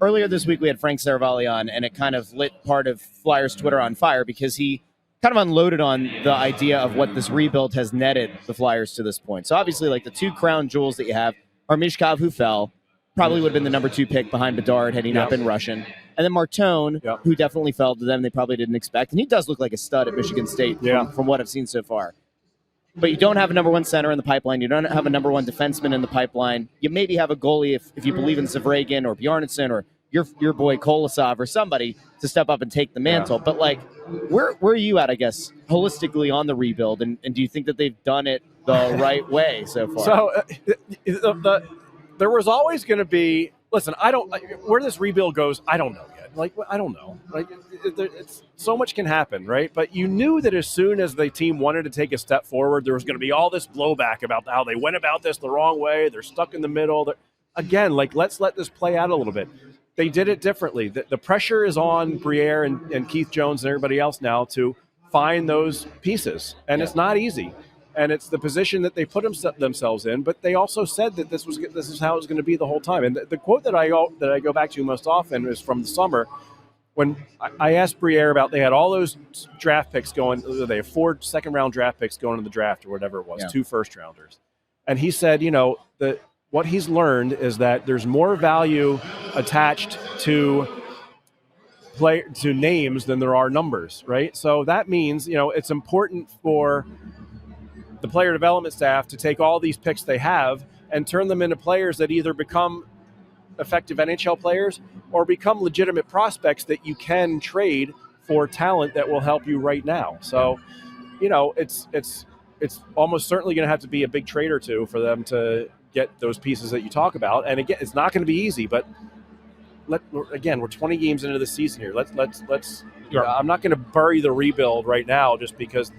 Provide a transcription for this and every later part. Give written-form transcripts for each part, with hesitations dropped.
earlier this week we had Frank Saravalli on, and it kind of lit part of Flyers Twitter on fire because he kind of unloaded on the idea of what this rebuild has netted the Flyers to this point. So obviously, like the two crown jewels that you have are Mishkov, who fell, probably would have been the number 2 pick behind Bedard had he not been Russian. And then Martone, who definitely fell to them. They probably didn't expect. And he does look like a stud at Michigan State from what I've seen so far. But you don't have a number 1 center in the pipeline. You don't have a number 1 defenseman in the pipeline. You maybe have a goalie if you believe in Zavragan or Bjarnason or your boy Kolosov or somebody to step up and take the mantle. But, like, where are you at, I guess, holistically on the rebuild? And do you think that they've done it the right way so far? So there was always going to be – listen, where this rebuild goes, I don't know yet. Like, I don't know. Like, so much can happen, right? But you knew that as soon as the team wanted to take a step forward, there was going to be all this blowback about how they went about this the wrong way. They're stuck in the middle. Again, like, let's let this play out a little bit. They did it differently. The pressure is on Briere and Keith Jones and everybody else now to find those pieces. And it's not easy. And it's the position that they put themselves in. But they also said that this is how it was going to be the whole time. And the quote that I go back to most often is from the summer when I asked Briere about they had all those draft picks going. They have 4 second-round draft picks going in the draft or whatever it was, 2 first-rounders. And he said, what he's learned is that there's more value attached to names than there are numbers, right? So that means, it's important for the player development staff to take all these picks they have and turn them into players that either become effective NHL players or become legitimate prospects that you can trade for talent that will help you right now. So, it's almost certainly going to have to be a big trade or two for them to get those pieces that you talk about. And again, it's not going to be easy, but we're 20 games into the season here. Let's I'm not going to bury the rebuild right now just because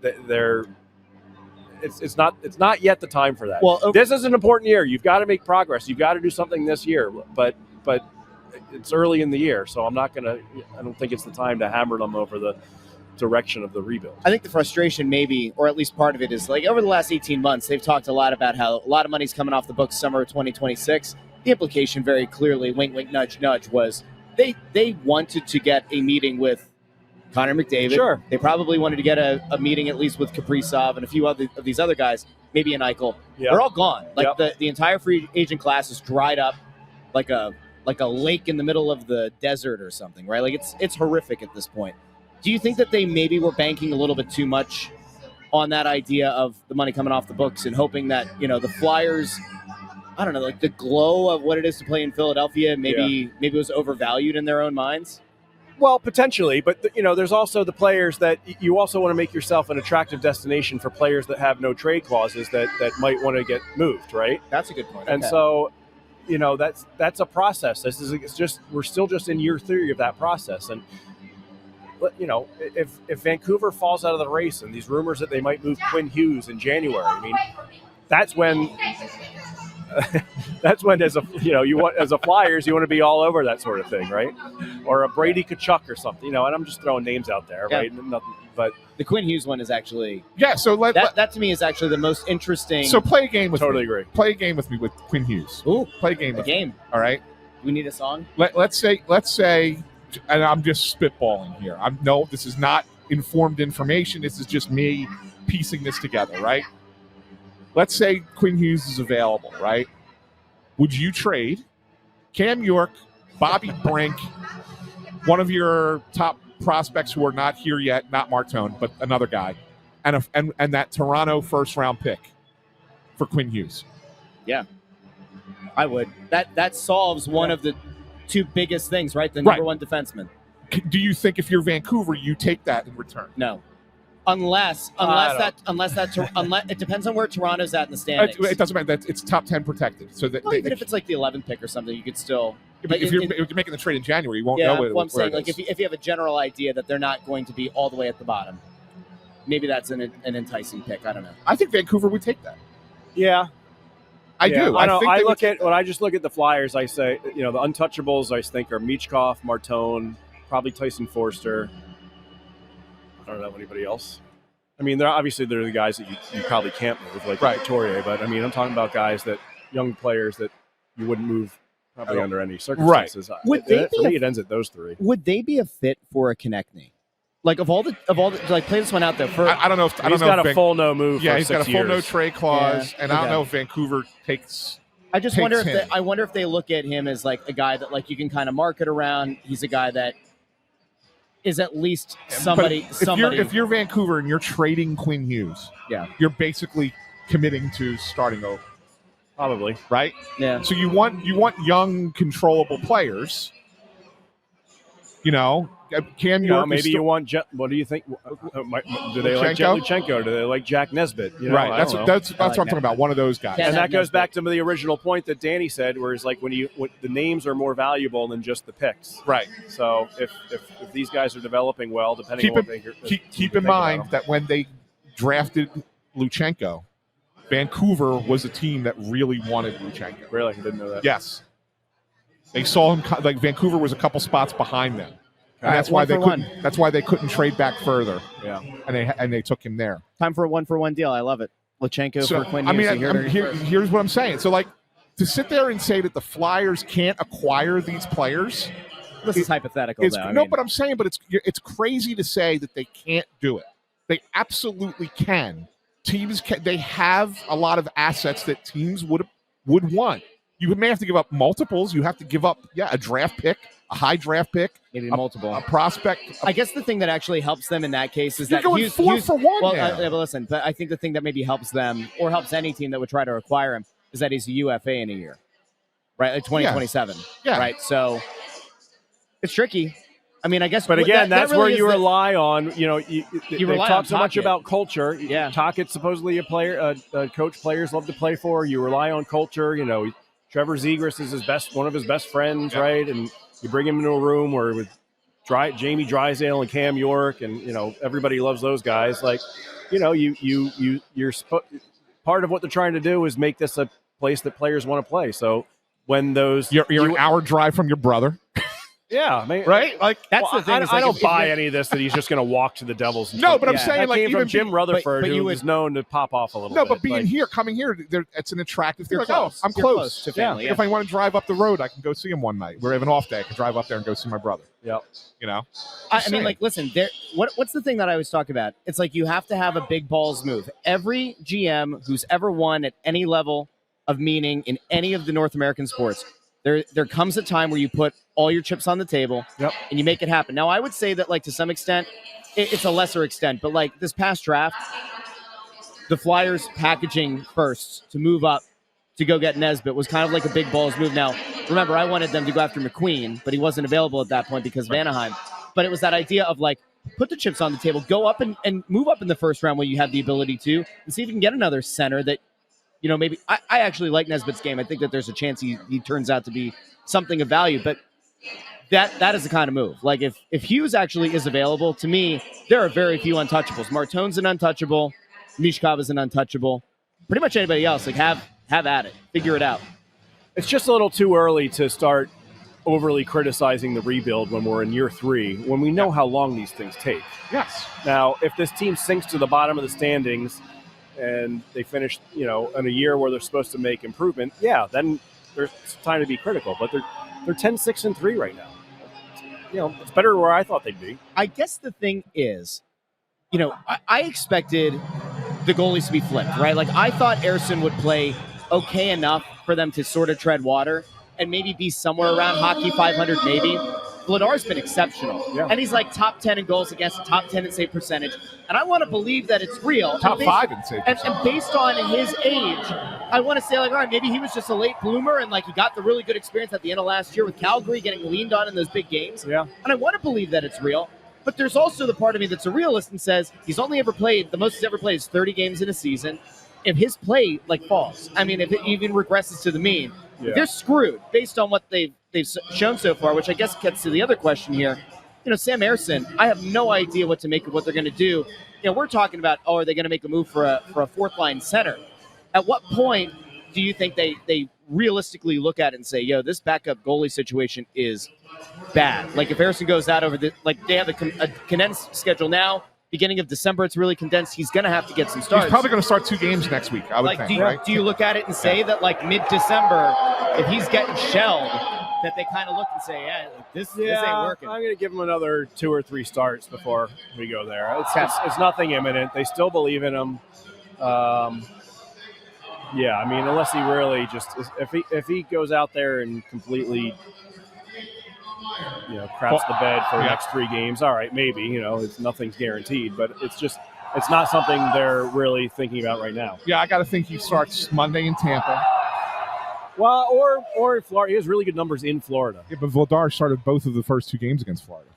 it's not yet the time for that. Well, this is an important year. You've got to make progress. You've got to do something this year, but it's early in the year, so I don't think it's the time to hammer them over the direction of the rebuild. I think the frustration maybe, or at least part of it, is like over the last 18 months, they've talked a lot about how a lot of money's coming off the books summer of 2026. The implication very clearly, wink, wink, nudge, nudge, was they wanted to get a meeting with Connor McDavid. Sure. They probably wanted to get a meeting at least with Kaprizov and a few of these other guys, maybe an Eichel. Yep. They're all gone. Like the entire free agent class is dried up like a lake in the middle of the desert or something, right? Like it's horrific at this point. Do you think that they maybe were banking a little bit too much on that idea of the money coming off the books and hoping that, the Flyers, I don't know, like the glow of what it is to play in Philadelphia maybe was overvalued in their own minds? Well, potentially, but there's also the players that you also want to make yourself an attractive destination for players that have no trade clauses that might want to get moved, right? That's a good point. And so, that's a process. We're still just in year 3 of that process. And if Vancouver falls out of the race and these rumors that they might move Quinn Hughes in January, I mean, that's when as a Flyers you want to be all over that sort of thing, right? Or a Brady Tkachuk or something, and I'm just throwing names out there, right? Nothing, but the Quinn Hughes one is actually So that to me is actually the most interesting. So play a game with totally me. Agree. Play a game with me with Quinn Hughes. Ooh, play a game. All right. We need a song. Let's say, and I'm just spitballing here. This is not informed information. This is just me piecing this together, right? Let's say Quinn Hughes is available, right? Would you trade Cam York, Bobby Brink, one of your top prospects who are not here yet, not Martone, but another guy, and that Toronto first-round pick for Quinn Hughes? Yeah, I would. That solves one of the 2 biggest things, right? The number 1 defenseman. Do you think if you're Vancouver, you take that in return? No. Unless it depends on where Toronto's at in the standings. It doesn't matter. It's top 10 protected. So that even if it's like the 11th pick or something, you could still. If you're making the trade in January, you won't know what I'm saying. Like if you have a general idea that they're not going to be all the way at the bottom, maybe that's an enticing pick. I don't know. I think Vancouver would take that. Yeah, I do. When I just look at the Flyers, I say the untouchables I think are Michkov, Martone, probably Tyson Forster. I don't know anybody else. I mean, they're the guys that you probably can't move, like Victoria. But I mean, I'm talking about young players that you wouldn't move Probably under any circumstances. Right. Would they For me, it ends at those three. Would they be a fit for a Konechny? Like of all the like play this one out there. I don't know if he's got a full no move. Yeah, for he's 6 got a full years. no trade clause, and I don't know if Vancouver takes. I just wonder if they look at him as like a guy that like you can kind of market around. He's a guy that is at least somebody. If you're Vancouver and you're trading Quinn Hughes, you're basically committing to starting over. Probably. Right? Yeah. So you want young, controllable players. You know, Cam York. Maybe you want. What do you think? Do they like Jet Luchenko? Do they like Jack Nesbitt? Right. That's what I'm talking about. One of those guys. And that goes back to the original point that Danny said, where it's like when the names are more valuable than just the picks. Right. So if these guys are developing well, depending on what they keep in mind that when they drafted Luchenko, Vancouver was a team that really wanted Luchenko. Really? I didn't know that. Yes. They saw him like Vancouver was a couple spots behind them. And that's why they couldn't trade back further. Yeah. And they took him there. Time for a 1-for-1 deal. I love it. Luchenko for Quinn Hughes. Here's what I'm saying. So like to sit there and say that the Flyers can't acquire these players. This is hypothetical though. But I'm saying it's crazy to say that they can't do it. They absolutely can. Teams they have a lot of assets that teams would want. You may have to give up multiples. You have to give up, a draft pick, a high draft pick, maybe multiple, a prospect. I guess the thing that actually helps them in that case is you're that going Hughes, 4 for 1. Well, but listen, but I think the thing that maybe helps them or helps any team that would try to acquire him is that he's a UFA in a year, right? Like 2027, right? So it's tricky. I mean, I guess, but again, that's really where you rely on. You know, you talk so much about culture. Yeah, Tockett's supposedly a player, a coach players love to play for. You rely on culture. You know, Trevor Zegras is one of his bbest friends, right? And you bring him into a room where with Jamie Drysdale and Cam York, and everybody loves those guys. Like, you're part of what they're trying to do is make this a place that players want to play. So when you're an hour drive from your brother. Yeah, I mean, right. Like that's the thing. I don't buy any of this that he's just going to walk to the Devils. No, but I'm saying that came from Jim Rutherford, who was known to pop off a little bit. No, but coming here, it's an attractive thing. Like, I'm close to family. If I want to drive up the road, I can go see him one night. We have an off day. I can drive up there and go see my brother. Yeah, I mean, like, listen, what's the thing that I always talk about? It's like you have to have a big balls move. Every GM who's ever won at any level of meaning in any of the North American sports, there comes a time where you put all your chips on the table and you make it happen. Now, I would say that, like, to some extent, it's a lesser extent, but like this past draft, the Flyers packaging first to move up to go get Nesbitt was kind of like a big balls move. Now, remember, I wanted them to go after McQueen, but he wasn't available at that point because of Anaheim. But it was that idea of, like, put the chips on the table, go up and move up in the first round when you have the ability to, and see if you can get another center that, maybe I actually like Nesbitt's game. I think that there's a chance he turns out to be something of value, but that is the kind of move. Like if Hughes actually is available, to me, there are very few untouchables. Martone's an untouchable. Mishkov is an untouchable. Pretty much anybody else, like have at it. Figure it out. It's just a little too early to start overly criticizing the rebuild when we're in year 3, when we know how long these things take. Yes. Now, if this team sinks to the bottom of the standings and they finish, in a year where they're supposed to make improvement, then there's time to be critical. But they're 10-6-3 right now. It's better than where I thought they'd be. I guess the thing is, I expected the goalies to be flipped, right? Like, I thought Ersson would play okay enough for them to sort of tread water and maybe be somewhere around hockey 500 maybe. Vladar's been exceptional. Yeah. And he's like top 10 in goals against, top 10 in save percentage. And I want to believe that it's real. Top 5 in save percentage. And based on his age, I want to say, like, all right, maybe he was just a late bloomer and, like, he got the really good experience at the end of last year with Calgary getting leaned on in those big games. Yeah. And I want to believe that it's real. But there's also the part of me that's a realist and says he's only ever played, the most he's ever played is 30 games in a season. If his play, like, falls, I mean, if it even regresses to the mean, they're screwed based on what they've shown so far, which I guess gets to the other question here. Sam Ersson, I have no idea what to make of what they're going to do. We're talking about, are they going to make a move for a fourth-line center? At what point do you think they realistically look at it and say, this backup goalie situation is bad? Like, if Ersson goes out over they have a condensed schedule now, beginning of December, it's really condensed. He's going to have to get some starts. He's probably going to start 2 games next week, I would like, think, right? Do you look at it and say that, like, mid-December, if he's getting shelled, that they kind of look and say, yeah, this ain't working? I'm going to give him another 2 or 3 starts before we go there. It's nothing imminent. They still believe in him. Yeah, I mean, unless he really just if he goes out there and completely, craps the bed for the next 3 games, all right, maybe, nothing's guaranteed, but it's not something they're really thinking about right now. Yeah, I got to think he starts Monday in Tampa. Well, or in Florida. He has really good numbers in Florida. Yeah, but Vladar started both of the first 2 games against Florida.